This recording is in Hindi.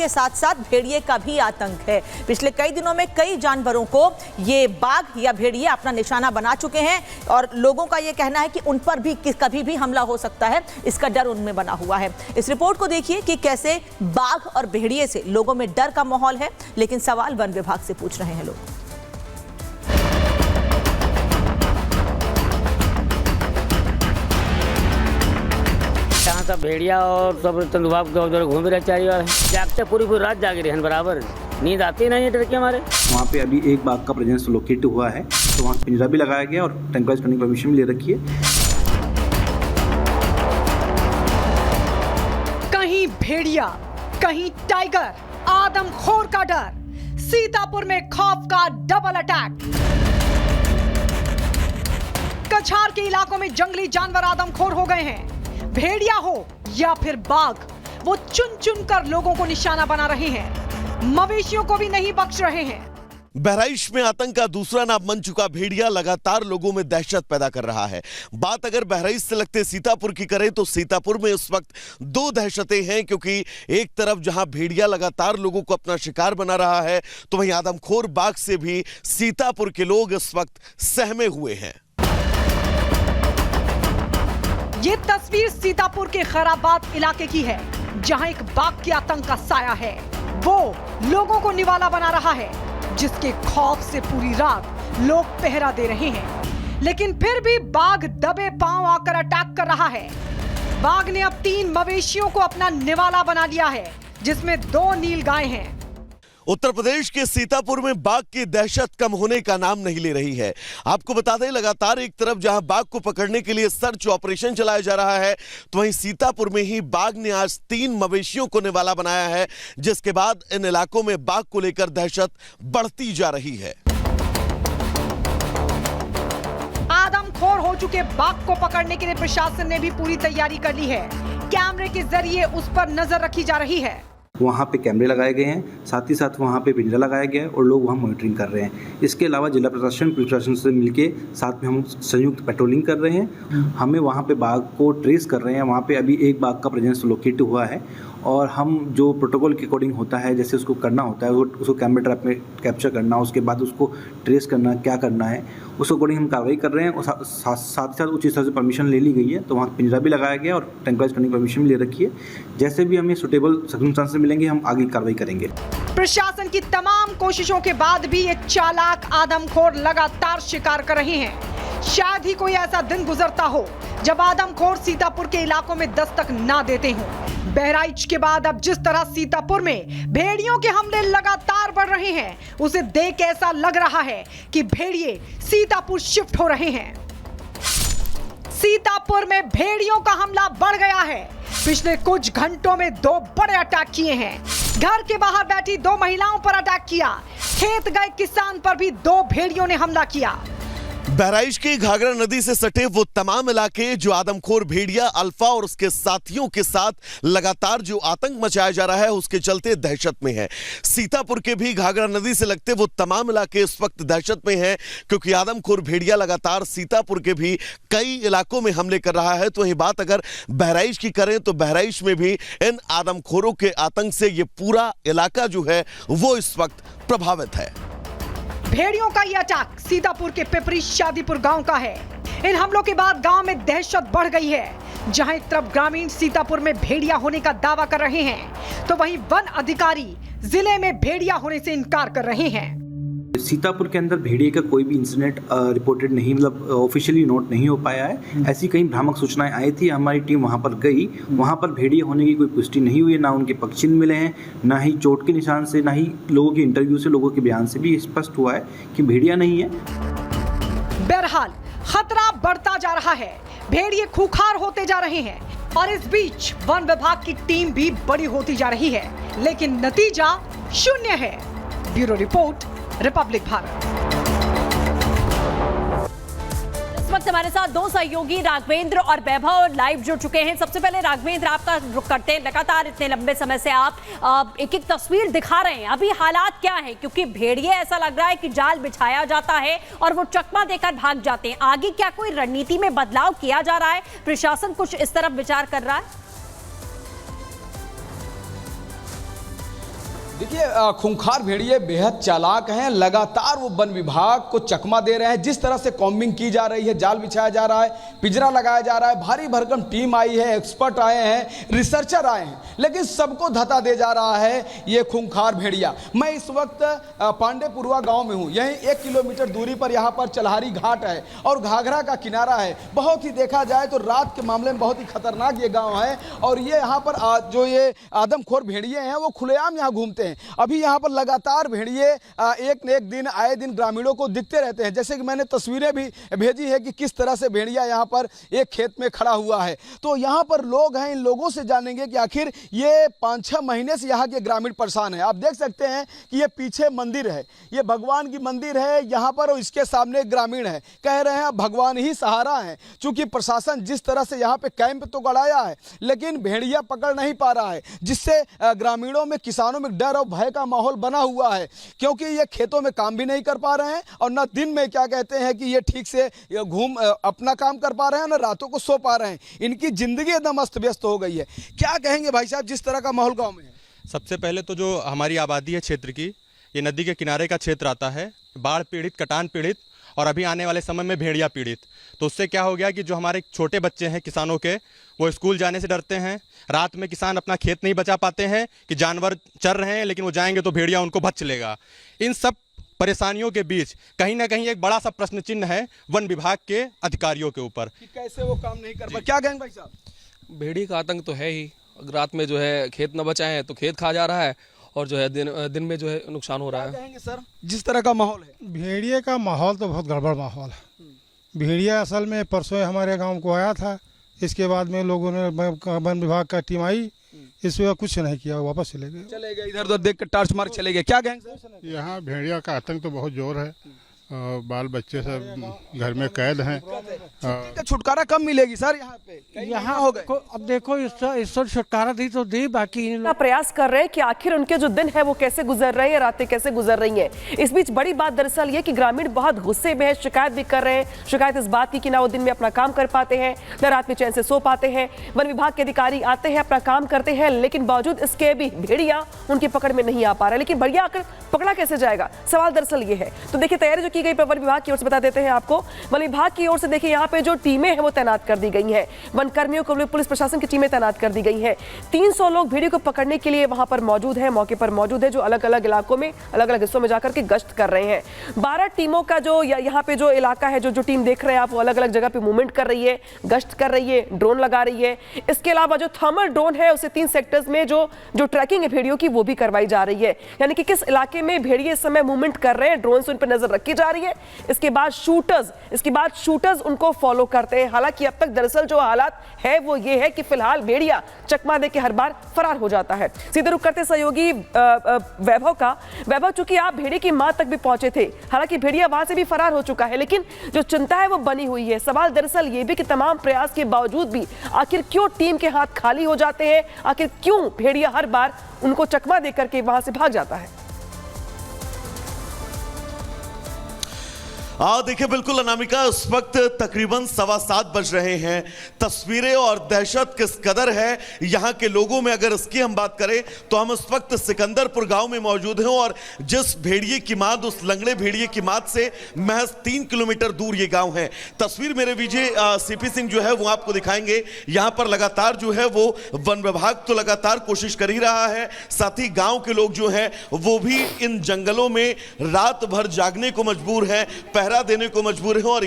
के साथ साथ भेड़िए का भी आतंक है। पिछले कई दिनों में कई जानवरों को ये बाघ या भेड़िए अपना निशाना बना चुके हैं और लोगों का ये कहना है कि उन पर भी कभी भी हमला हो सकता है, इसका डर उनमें बना हुआ है। इस रिपोर्ट को देखिए कि कैसे बाघ और भेड़िए से लोगों में डर का माहौल है, लेकिन सवाल वन विभाग से पूछ रहे हैं लोग। सब भेड़िया और सब तेंदुआ उधर घूम रहे चारी और जागते पूरी रात जाग रहे हैं, बराबर नींद आती नहीं है डर के हमारे। वहाँ पे अभी एक बाघ का प्रेजेंस लोकेट हुआ है, तो वहाँ पिंजरा भी लगाया गया और ट्रैंक्विलाइज करने की परमिशन भी ले रखी है। कहीं भेड़िया, कहीं टाइगर, आदमखोर का डर। सीतापुर में खौफ का डबल अटैक। कछार के इलाकों में जंगली जानवर आदमखोर हो गए हैं। भेड़िया हो या फिर बाघ, वो चुन चुन कर लोगों को निशाना बना रहे हैं, मवेशियों को भी नहीं बख्श रहे हैं। बहराइच में आतंक का दूसरा नाम बन चुका भेड़िया लगातार लोगों में दहशत पैदा कर रहा है। बात अगर बहराइच से लगते सीतापुर की करें तो सीतापुर में इस वक्त दो दहशतें हैं, क्योंकि एक तरफ जहां भेड़िया लगातार लोगों को अपना शिकार बना रहा है, तो वहीं आदमखोर बाघ से भी सीतापुर के लोग इस वक्त सहमे हुए हैं। ये तस्वीर सीतापुर के खैराबाद इलाके की है, जहां एक बाघ के आतंक का साया है। वो लोगों को निवाला बना रहा है, जिसके खौफ से पूरी रात लोग पहरा दे रहे हैं। लेकिन फिर भी बाघ दबे पांव आकर अटैक कर रहा है। बाघ ने अब 3 मवेशियों को अपना निवाला बना लिया है, जिसमें 2 नीलगाय हैं। उत्तर प्रदेश के सीतापुर में बाघ की दहशत कम होने का नाम नहीं ले रही है। आपको बता दें, लगातार एक तरफ जहां बाघ को पकड़ने के लिए सर्च ऑपरेशन चलाया जा रहा है, तो वहीं सीतापुर में ही बाघ ने आज 3 मवेशियों को निवाला बनाया है, जिसके बाद इन इलाकों में बाघ को लेकर दहशत बढ़ती जा रही है। आदमखोर हो चुके बाघ को पकड़ने के लिए प्रशासन ने भी पूरी तैयारी कर ली है। कैमरे के जरिए उस पर नजर रखी जा रही है। वहाँ पे कैमरे लगाए गए हैं, साथ ही साथ वहाँ पे पिंजरा लगाया गया है और लोग वहाँ मॉनिटरिंग कर रहे हैं। इसके अलावा जिला प्रशासन, पुलिस प्रशासन से मिलके साथ में हम संयुक्त पेट्रोलिंग कर रहे हैं। हमें वहाँ पे बाघ को ट्रेस कर रहे हैं। वहाँ पे अभी एक बाघ का प्रेजेंस लोकेट हुआ है और हम जो प्रोटोकॉल के अकॉर्डिंग होता है, जैसे उसको करना होता है, उसको कैमरा ट्रैप में कैप्चर करना, उसके बाद उसको ट्रेस करना, क्या करना है, उस अकॉर्डिंग हम कार्रवाई कर रहे हैं। और साथ ही साथ उचित स्तर से परमिशन ले ली गई है, तो वहाँ पिंजरा भी लगाया गया और ट्रैंक्विलाइज करने की परमिशन भी ले रखी है। जैसे भी हमें सुटेबल सर्कमस्टेंसेस मिलेंगे, हम आगे कार्रवाई करेंगे। प्रशासन की तमाम कोशिशों के बाद भी ये चालाक आदमखोर लगातार शिकार कर रहे हैं। शायद ही कोई ऐसा दिन गुजरता हो जब आदमखोर सीतापुर के इलाकों में दस्तक ना देते हों। बहराइच के बाद अब जिस तरह सीतापुर में भेड़ियों के हमले लगातार बढ़ रहे हैं, उसे देख ऐसा लग रहा है कि भेड़िए सीतापुर शिफ्ट हो रहे हैं। सीतापुर में भेड़ियों का हमला बढ़ गया है। पिछले कुछ घंटों में 2 बड़े अटैक किए हैं। घर के बाहर बैठी 2 महिलाओं पर अटैक किया। खेत गए किसान पर भी 2 भेड़ियों ने हमला किया। बहराइच के घाघरा नदी से सटे वो तमाम इलाके जो आदमखोर भेड़िया अल्फा और उसके साथियों के साथ लगातार जो आतंक मचाया जा रहा है, उसके चलते दहशत में है। सीतापुर के भी घाघरा नदी से लगते वो तमाम इलाके इस वक्त दहशत में हैं, क्योंकि आदमखोर भेड़िया लगातार सीतापुर के भी कई इलाकों में हमले कर रहा है। तो वही बात अगर बहराइच की करें तो बहराइच में भी इन आदमखोरों के आतंक से ये पूरा इलाका जो है वो इस वक्त प्रभावित है। भेड़ियों का यह अटैक सीतापुर के पिपरी शादीपुर गांव का है। इन हमलों के बाद गांव में दहशत बढ़ गई है। जहां एक तरफ ग्रामीण सीतापुर में भेड़िया होने का दावा कर रहे हैं, तो वहीं वन अधिकारी जिले में भेड़िया होने से इनकार कर रहे हैं। सीतापुर के अंदर भेड़िए का कोई भी इंसिडेंट रिपोर्टेड नहीं, मतलब ऑफिशियली नोट नहीं हो पाया है। ऐसी कई भ्रामक सूचनाएं आई थी, हमारी टीम वहां पर गई। वहां पर भेड़िए होने की कोई पुष्टि नहीं हुई है, ना उनके पग चिन्ह मिले हैं, ना ही चोट के निशान से, ना ही लोगों के इंटरव्यू से, लोगों के बयान से भी स्पष्ट हुआ है कि भेड़िया नहीं है। बहरहाल खतरा बढ़ता जा रहा है, भेड़िए खूंखार होते जा रहे हैं और इस बीच वन विभाग की टीम भी बड़ी होती जा रही है, लेकिन नतीजा शून्य है। Bureau report, Republic Bharat. इस वक्त हमारे साथ 2 सहयोगी राघवेंद्र और वैभव लाइव जुड़ चुके हैं। सबसे पहले राघवेंद्र, आपका रुख करते हैं। लगातार इतने लंबे समय से आप एक एक तस्वीर दिखा रहे हैं, अभी हालात क्या है? क्योंकि भेड़िए ऐसा लग रहा है कि जाल बिछाया जाता है और वो चकमा देकर भाग जाते हैं। आगे क्या कोई रणनीति में बदलाव किया जा रहा है? प्रशासन कुछ इस तरफ विचार कर रहा है? देखिए खूंखार भेड़िए बेहद चालाक हैं। लगातार वो वन विभाग को चकमा दे रहे हैं। जिस तरह से कॉम्बिंग की जा रही है, जाल बिछाया जा रहा है, पिंजरा लगाया जा रहा है, भारी भरकम टीम आई है, एक्सपर्ट आए हैं, रिसर्चर आए हैं, लेकिन सबको धता दे जा रहा है ये खूंखार भेड़िया। मैं इस वक्त पांडेपुरवा गांव में हूं। यहीं 1 किलोमीटर दूरी पर यहाँ पर चलहारी घाट है और घाघरा का किनारा है। बहुत ही देखा जाए तो रात के मामले में बहुत ही खतरनाक ये गाँव है। और ये यहाँ पर जो ये आदमखोर भेड़िए हैं वो खुलेआम यहाँ घूमते हैं। अभी यहाँ पर लगातार भेड़िए एक न एक दिन आए दिन ग्रामीणों को दिखते रहते हैं। जैसे कि मैंने तस्वीरें भी भेजी है कि किस तरह से भेड़िया यहाँ पर एक खेत में खड़ा हुआ है। तो यहाँ पर लोग हैं, इन लोगों से जानेंगे कि आखिर ये 5-6 महीने से यहाँ के ग्रामीण परेशान है। आप देख सकते हैं कि ये पीछे मंदिर है, ये भगवान की मंदिर है यहाँ पर, और इसके सामने ग्रामीण है। कह रहे हैं भगवान ही सहारा है, क्योंकि प्रशासन जिस तरह से यहाँ पे कैंप तो गड़ाया है लेकिन भेड़िया पकड़ नहीं पा रहा है, जिससे ग्रामीणों में, किसानों में डर और भय का माहौल बना हुआ है। क्योंकि ये खेतों में काम भी नहीं कर पा रहे हैं और ना दिन में क्या कहते हैं कि ये ठीक से घूम अपना काम कर पा रहे हैं, ना रातों को सो पा रहे हैं। इनकी जिंदगी एकदम अस्त व्यस्त हो गई है। क्या कहेंगे भाई साहब जिस तरह का माहौल गांव में है? सबसे पहले तो जो हमारी आबादी है क्षेत्र की, ये नदी के किनारे का क्षेत्र आता है, बाढ़ पीड़ित, कटान पीड़ित और अभी आने वाले समय में भेड़िया पीड़ित। तो उससे क्या हो गया कि जो हमारे छोटे बच्चे हैं किसानों के, वो स्कूल जाने से डरते हैं। रात में किसान अपना खेत नहीं बचा पाते हैं कि जानवर चर रहे हैं लेकिन वो जाएंगे तो भेड़िया उनको भच लेगा। इन सब परेशानियों के बीच कहीं ना कहीं एक बड़ा सा प्रश्न चिन्ह है वन विभाग के अधिकारियों के ऊपर कि कैसे वो काम नहीं कर पा। क्या कहेंगे भाई साहब? भेड़ी का आतंक तो है ही। रात में जो है खेत न बचाए हैं तो खेत खा जा रहा है और जो है दिन में जो है नुकसान हो रहा है। क्या कहेंगे सर जिस तरह का माहौल है? भेड़िए का माहौल तो बहुत गड़बड़ माहौल है। भेड़िया असल में परसों हमारे गांव को आया था, इसके बाद में लोगों ने वन विभाग का टीम आई, इस वजह कुछ नहीं किया, वापस चले गए। इधर उधर देख कर टार्च मार चले गए। क्या कहेंगे सर? यहाँ भेड़िया का आतंक तो बहुत जोर है। बाल बच्चे सब घर में कैद हैं। छुटकारा कब मिलेगी सर यहाँ पे? यहाँ हो गए। अब देखो इस छुटकारा दी तो दी, बाकी प्रयास कर रहे हैं कि आखिर उनके जो दिन है वो कैसे गुजर रहे हैं, रातें कैसे गुजर रही हैं। इस बीच बड़ी बात दरअसल ये कि ग्रामीण बहुत गुस्से में है, शिकायत भी कर रहे हैं। शिकायत इस बात की कि ना वो दिन में अपना काम कर पाते हैं, ना रात में चैन से सो पाते हैं। वन विभाग के अधिकारी आते हैं, अपना काम करते हैं, लेकिन बावजूद इसके भी भेड़िया उनकी पकड़ में नहीं आ पा रहा। लेकिन भेड़िया आकर पकड़ा कैसे जाएगा, सवाल दरअसल ये है। तो देखिए तैयारी जो की गई वन विभाग की ओर से बता देते हैं आपको। वन विभाग की ओर से देखिए यहाँ पे जो टीमें हैं वो तैनात कर दी गई हैं। वन कर्मियों को, पुलिस प्रशासन की टीमें तैनात कर दी गई हैं। 300 लोग भेड़ियों को पकड़ने के लिए वहां पर मौजूद हैं, मौके पर मौजूद है, जो अलग अलग इलाकों में, अलग अलग हिस्सों में जाकर के गश्त कर रहे हैं। 12 टीमों का जो यहाँ पे जो इलाका है, जो टीम देख रहे हैं आप, वो अलग अलग जगह पे मूवमेंट कर रही है, गश्त कर रही है, ड्रोन लगा रही है। इसके अलावा जो थर्मल ड्रोन है उसे 3 सेक्टर्स में जो ट्रैकिंग है भेड़ियों की वो भी करवाई जा रही है। यानी कि किस इलाके में भेड़िए इस समय मूवमेंट कर रहे हैं, ड्रोन से उन पर नजर रखी जा रही है। इसके बाद शूटर्स उनको फॉलो करते हैं। हालांकि अब तक दरअसल जो हालात है वो ये है कि फिलहाल भेड़िया चकमा दे के हर बार फरार हो जाता है। सीधे रुक करते सहयोगी वैभव का। वैभव, चूंकि आप भेड़िए की मां तक भी पहुंचे थे, हालांकि भेड़िया वहां से भी फरार हो चुका है, लेकिन जो चिंता है वो बनी हुई है। सवाल दरअसल ये भी कि तमाम प्रयास के बावजूद भी आखिर क्यों टीम के हाथ खाली हो जाते हैं, आखिर क्यों भेड़िया हर बार उनको चकमा देकर के वहां से भाग जाता है? देखिए बिल्कुल अनामिका, इस वक्त तकरीबन 7:15 बज रहे हैं। तस्वीरें और दहशत किस कदर है यहाँ के लोगों में, अगर इसकी हम बात करें तो हम इस वक्त सिकंदरपुर गांव में मौजूद हैं और जिस भेड़िए की माद, उस लंगड़े भेड़िए की माद से महज 3 किलोमीटर दूर ये गांव है। तस्वीर मेरे विजय सीपी सिंह जो है वो आपको दिखाएंगे। यहाँ पर लगातार जो है वो वन विभाग तो लगातार कोशिश कर ही रहा है, साथ ही गाँव के लोग जो है वो भी इन जंगलों में रात भर जागने को मजबूर हैं, पहरा देने को मजबूर हैं और